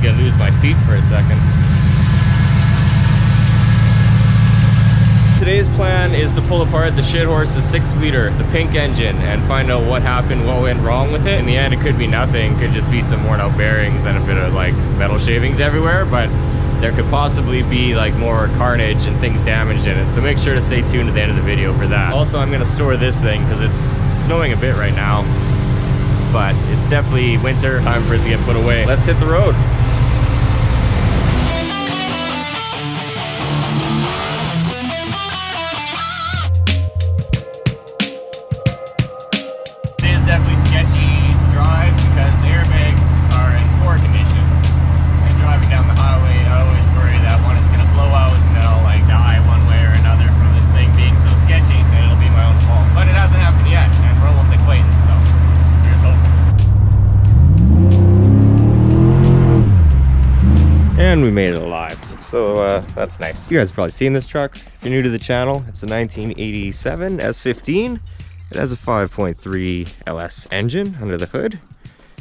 gonna lose my feet for a second. Today's plan is to pull apart the shit horse, the 6-liter, the pink engine, and find out what happened, what went wrong with it. In the end, it could be nothing. It could just be some worn out bearings and a bit of like metal shavings everywhere, but there could possibly be like more carnage and things damaged in it. So make sure to stay tuned to the end of the video for that. Also, I'm gonna store this thing because it's snowing a bit right now, but it's definitely winter, time for it to get put away. Let's hit the road. Definitely sketchy to drive because the airbags are in poor condition. And driving down the highway, I always worry that one is going to blow out and I'll like die one way or another from this thing being so sketchy, and it'll be my own fault. But it hasn't happened yet, and we're almost at Clayton, so here's hope. And we made it alive, so that's nice. You guys have probably seen this truck. If you're new to the channel, it's a 1987 S15. It has a 5.3 LS engine under the hood.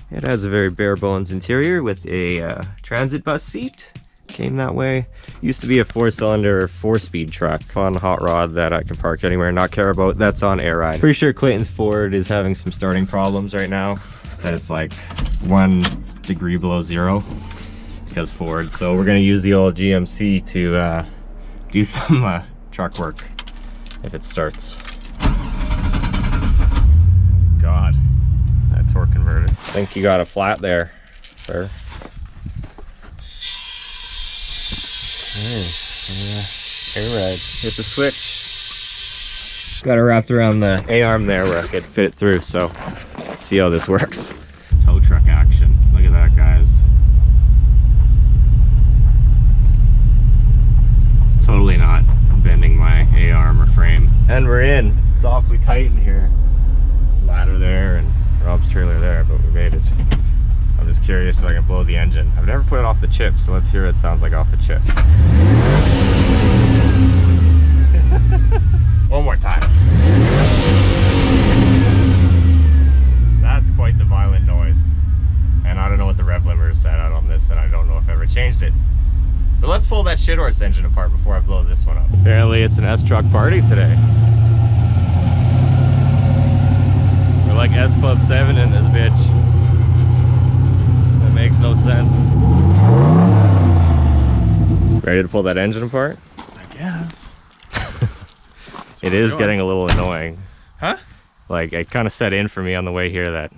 It has a very bare bones interior with a transit bus seat. Came that way. Used to be a 4-cylinder, 4-speed truck. Fun hot rod that I can park anywhere and not care about. That's on air ride. Pretty sure Clayton's Ford is having some starting problems right now. That it's like 1 degree below zero because Ford. So we're gonna use the old GMC to do some truck work if it starts. God, that torque converter. I think you got a flat there, sir. Air ride. Hit the switch. Got it wrapped around the A-arm there where I could fit it through, so let's see how this works. Tow truck action. Look at that, guys. It's totally not bending my A-arm or frame. And we're in. It's awfully tight in here. Ladder there and Rob's trailer there, but we made it. I'm just curious if I can blow the engine. I've never put it off the chip, so let's hear what it sounds like off the chip. One more time. That's quite the violent noise. And I don't know what the rev limiter is set out on this, and I don't know if I ever changed it. But let's pull that shit horse engine apart before I blow this one up. Apparently it's an S-Truck party today. Like S Club 7 in this bitch. That makes no sense. Ready to pull that engine apart? I guess. It is getting a little annoying. Huh? Like it kind of set in for me on the way here that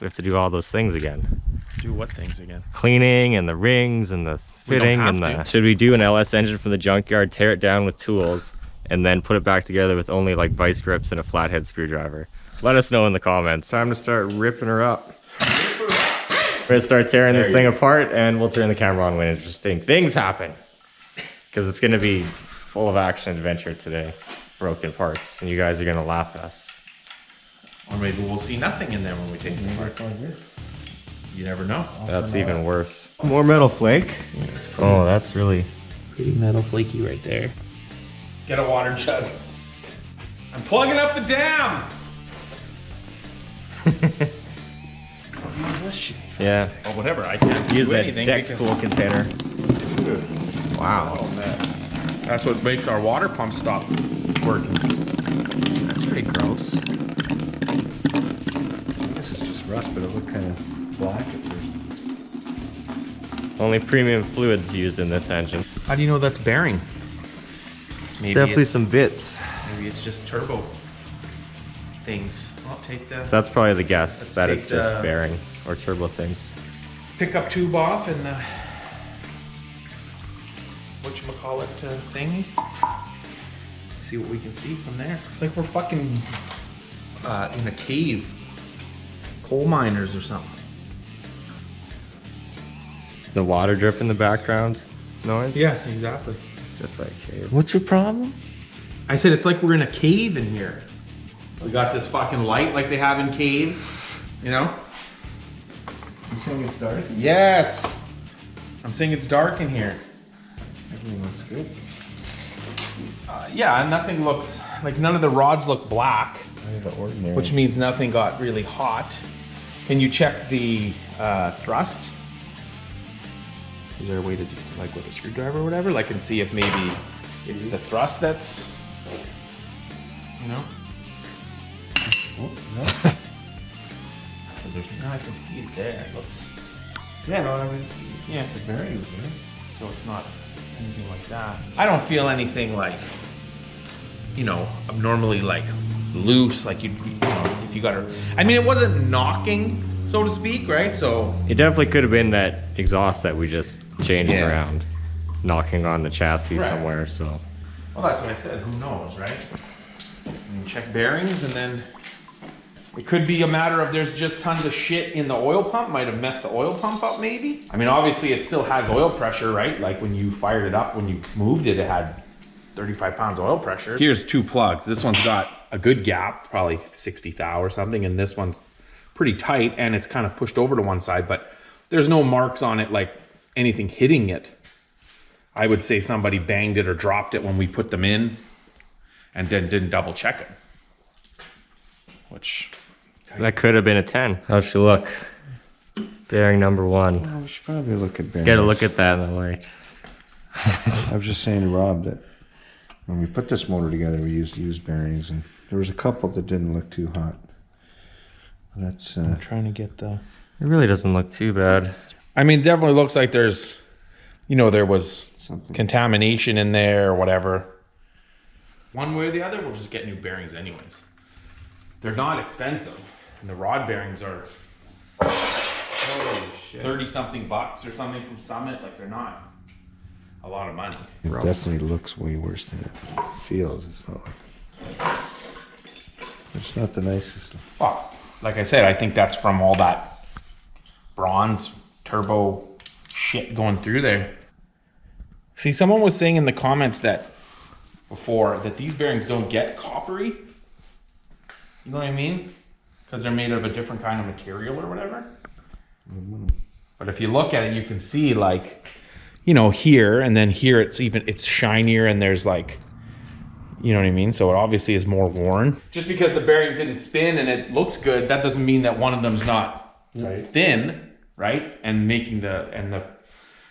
we have to do all those things again. Do what things again? Cleaning and the rings and the fitting and the... Should we do an LS engine from the junkyard, tear it down with tools, and then put it back together with only like vice grips and a flathead screwdriver? Let us know in the comments. Time to start ripping her up. We're gonna start tearing this thing apart, and we'll turn the camera on when interesting things happen. Because it's gonna be full of action adventure today. Broken parts, and you guys are gonna laugh at us. Or maybe we'll see nothing in there when we take it apart. You never know. That's even worse. More metal flake. Oh, that's really Pretty metal flaky right there. Get a water jug. I'm plugging up the dam! Use this shit. yeah. Oh, whatever. I can't Use do that anything Dex because- Cool container. Wow. Oh, man. That's what makes our water pump stop working. That's pretty gross. This is just rust, but it looked kind of black at first. Only premium fluids used in this engine. How do you know that's bearing? Maybe definitely some bits. Maybe it's just turbo things. I'll take the That's probably the guess, Let's that take it's just the- bearing or turbo things. pickup tube off and the whatchamacallit thing. See what we can see from there. It's like we're fucking in a cave. Coal miners or something. The water drip in the background noise? Yeah, exactly. It's just like, hey, What's your problem? I said it's like we're in a cave in here. We got this fucking light like they have in caves, you know? You saying it's dark? Yes! I'm saying it's dark in here. Everything looks good. Yeah, nothing looks, like none of the rods look black, The ordinary. which means nothing got really hot. Can you check the thrust? Is there a way to do, like with a screwdriver or whatever? Like, and see if maybe it's the thrust that's, you know? Oh, no. No, I can see it there. It looks, Yeah, no, I mean, yeah. the bearings, yeah. So it's not anything like that. I don't feel anything like, you know, abnormally like loose, like you know, if you got her. I mean, it wasn't knocking, so to speak, right? So It definitely could have been that exhaust that we just changed Yeah. around, knocking on the chassis Right. somewhere, so. well, that's what I said. Who knows, right? And check bearings, and then it could be a matter of there's just tons of shit in the oil pump. Might have messed the oil pump up, maybe. I mean, obviously, it still has oil pressure, right? Like when you fired it up, when you moved it, it had 35 pounds oil pressure. Here's two plugs. This one's got a good gap, probably 60 thou or something, and this one's pretty tight, and it's kind of pushed over to one side, but there's no marks on it like anything hitting it. I would say somebody banged it or dropped it when we put them in and then didn't double check it. Which... That could have been a 10. How'd she look? Bearing number 1. Well, we should probably look at bearings. Let's get a look at that in the way. I was just saying to Rob that when we put this motor together, we used used bearings, and there was a couple that didn't look too hot. That's I'm trying to get the... It really doesn't look too bad. I mean, it definitely looks like there's, you know, there was something. contamination in there or whatever. One way or the other, we'll just get new bearings anyways. They're not expensive. And the rod bearings are 30 something bucks or something from Summit. Like, they're not a lot of money. It definitely looks way worse than it feels. It's not like, it's not the nicest. Well, like I said, I think that's from all that bronze turbo shit going through there. See, someone was saying in the comments that before that these bearings don't get coppery. You know what I mean? Because they're made of a different kind of material or whatever. But if you look at it, you can see like, you know, here and then here it's shinier and there's like, you know what I mean? So it obviously is more worn. Just because the bearing didn't spin and it looks good, that doesn't mean that one of them's not thin, right? And making the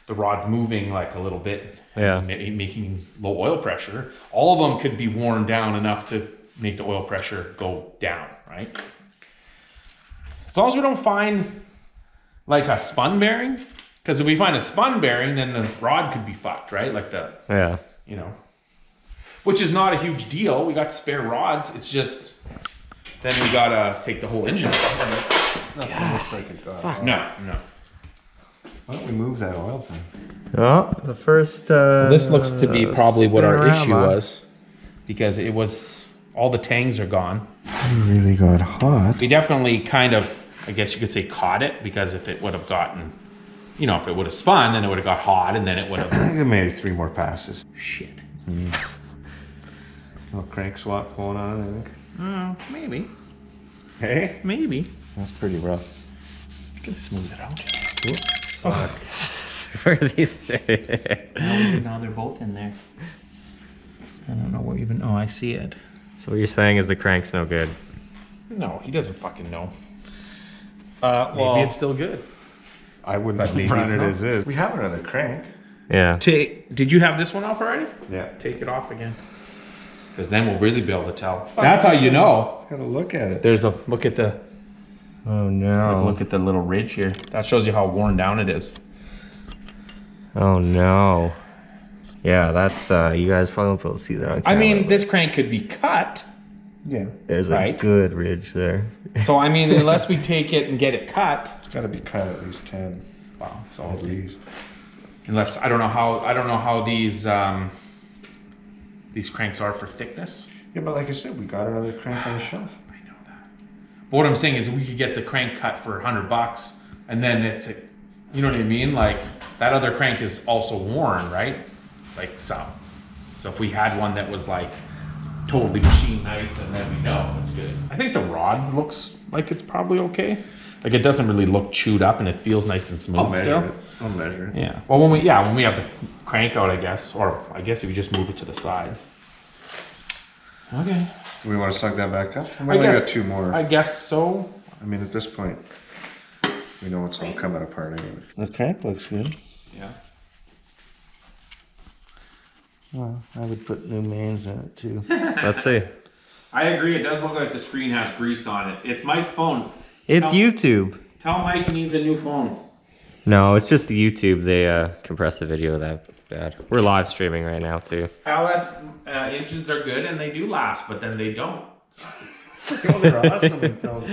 rod's moving like a little bit, Yeah. making low oil pressure. All of them could be worn down enough to make the oil pressure go down, right? As long as we don't find like a spun bearing, because if we find a spun bearing, then the rod could be fucked, right? Like the, Yeah. you know, which is not a huge deal. We got spare rods. It's just, then we gotta take the whole engine apart. Nothing looks like it got hot. No. Why don't we move that oil tank? Oh, the first. This looks to be probably what our issue Spinorama. was, because it was, all the tangs are gone. It really got hot. We definitely kind of, I guess you could say, caught it, because if it would have gotten, you know, if it would have spun, then it would have got hot, and then it would I have... think it made 3 more passes. Shit. Little crank swap going on, I think. Maybe. Hey? Maybe. That's pretty rough. You can smooth it out. Where are these? Now they're both in there. I don't know where even... Oh, I see it. So what you're saying is the crank's no good. No, he doesn't fucking know. Well, Maybe it's still good. I wouldn't maybe run it's it not. as is. We have another crank. Yeah. Did you have this one off already? Yeah. Take it off again. Because then we'll really be able to tell. That's how you know. Just gotta look at it. There's a... Look at the... Oh no. Look at the little ridge here. That shows you how worn down it is. Oh no. Yeah, that's you guys probably won't be able to see that on I camera, mean, but this crank could be cut. Yeah. there's right. a good ridge there. So, I mean, unless we take it and get it cut. It's gotta be cut at least 10. Wow. So At least. unless, I don't know how these cranks are for thickness. Yeah, but like I said, we got another crank on the shelf. I know that. But what I'm saying is we could get the crank cut for $100 and then it's, you know what I mean? Like that other crank is also worn, right? Like some. So if we had one that was like totally machine nice, and then we know it's good. I think the rod looks like it's probably okay. Like it doesn't really look chewed up and it feels nice and smooth still. I'll measure it. Yeah. Well, when we have the crank out, I guess, or I guess if you just move it to the side. Okay. Do we want to suck that back up? We I only guess- got 2 more. I guess so. I mean, at this point, we know it's all coming apart anyway. The crank looks good. Yeah. Well, I would put new mains in it too. Let's see. I agree. It does look like the screen has grease on it. It's Mike's phone. It's YouTube. Tell Mike he needs a new phone. No, it's just the YouTube. They compress the video that bad. We're live streaming right now too. LS engines are good and they do last, but then they don't. They're awesome until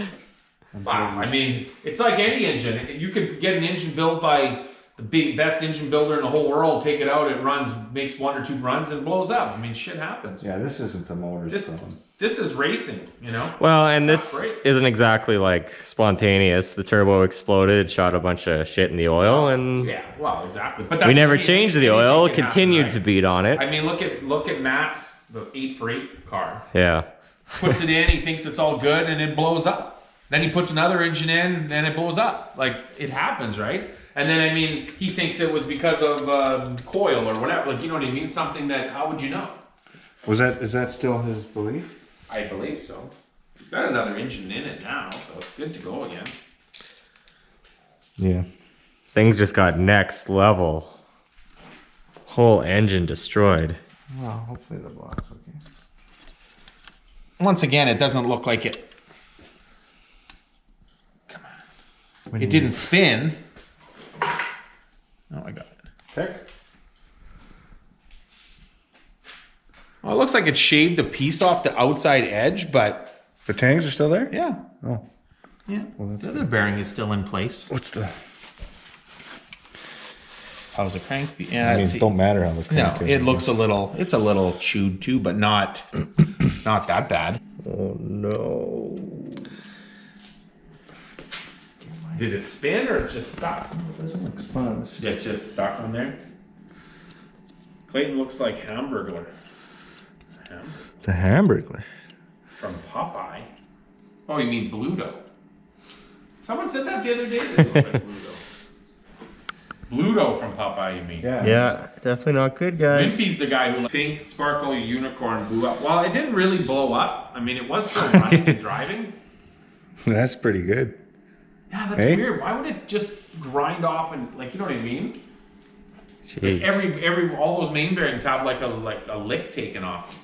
Wow, I mean, it's like any engine. You could get an engine built by the best engine builder in the whole world, take it out, it runs, makes 1 or 2 runs and blows up. I mean, shit happens. yeah, this isn't the motor's This is racing, you know? Well, and It's this not great. isn't exactly like spontaneous. The turbo exploded, shot a bunch of shit in the oil, and Yeah, well, exactly. But that's we never what I mean. changed the Anything oil. can happen, Continued right? to beat on it. I mean, look at Matt's the 8x8 car. Yeah. Puts it in, he thinks it's all good, and it blows up. Then he puts another engine in, and it blows up. Like, it happens, right? And then, I mean, he thinks it was because of coil or whatever. Like, you know what I mean? Something that, how would you know? Is that still his belief? I believe so. He's got another engine in it now, so it's good to go again. Yeah. Things just got next level. Whole engine destroyed. Well, hopefully the block's okay. Once again, it doesn't look like it. Come on. It didn't spin. Oh, I got it. Pick. Well, it looks like it shaved a piece off the outside edge, but The tangs are still there? yeah. Oh. Yeah. Well, that's The other bearing is still in place. What's the... How's the crank? Yeah, I mean, it's- it don't matter how the no, crank is. it looks it's a little chewed too, but not that bad. Oh no. Did it spin or it just stuck? It doesn't look sponge. Yeah, it's just stuck on there. Clayton looks like Hamburglar. The Hamburglar. From Popeye. Oh, you mean Bluto? Someone said that the other day. They look like Bluto. Bluto from Popeye, you mean? Yeah, definitely not good, guys. Wimpy's the guy who pink sparkle unicorn blew up. Well, it didn't really blow up. I mean, it was still running and driving. That's pretty good. Yeah, that's Hey? weird. Why would it just grind off and like, you know what I mean? Jeez. Every all those main bearings have like a lick taken off.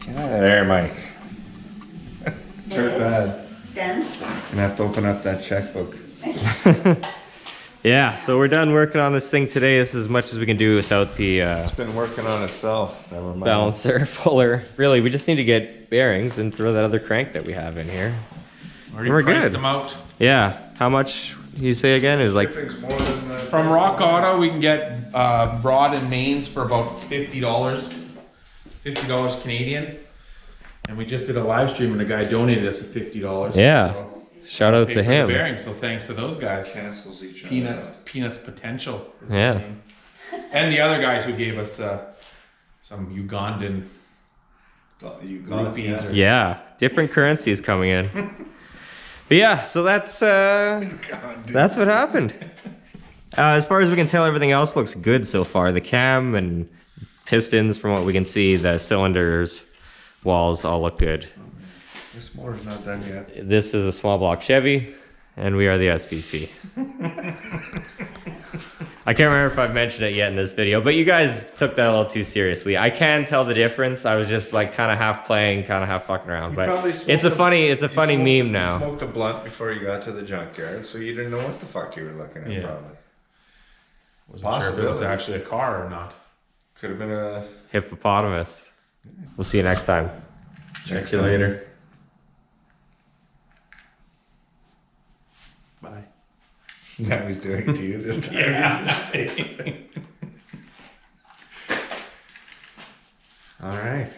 Get out of there, Mike. Hurt bad. Stand. Gonna have to open up that checkbook. Yeah, so we're done working on this thing today. This is as much as we can do without the It's been working on itself. Never mind. balancer puller. Really, we just need to get bearings and throw that other crank that we have in here. Already We're priced good. them out. Yeah, how much you say again? Is like Shipping's more than the... From Rock Auto, we can get rod and mains for about $50. $50 Canadian. And we just did a live stream and the guy donated us $50. Yeah. So shout out paid to for the him. bearings, so thanks to those guys. Cancels each other. Peanuts Potential. Is his Yeah. name. And the other guys who gave us some Ugandan rupees. Or, Yeah, different currencies coming in. But yeah, so that's what happened. As far as we can tell, everything else looks good so far. The cam and pistons, from what we can see, the cylinders, walls all look good. This motor's not done yet. This is a small block Chevy, and we are the SPP. I can't remember if I've mentioned it yet in this video, but you guys took that a little too seriously. I can tell the difference. I was just like kind of half playing, kind of half fucking around. But it's a funny meme now. You smoked a blunt before you got to the junkyard, so you didn't know what the fuck you were looking at, Yeah. probably. wasn't sure if it was actually a car or not. Could have been a... Hippopotamus. We'll see you next time. Check you later. Bye. Now he's doing it to you this time. Yeah. All right.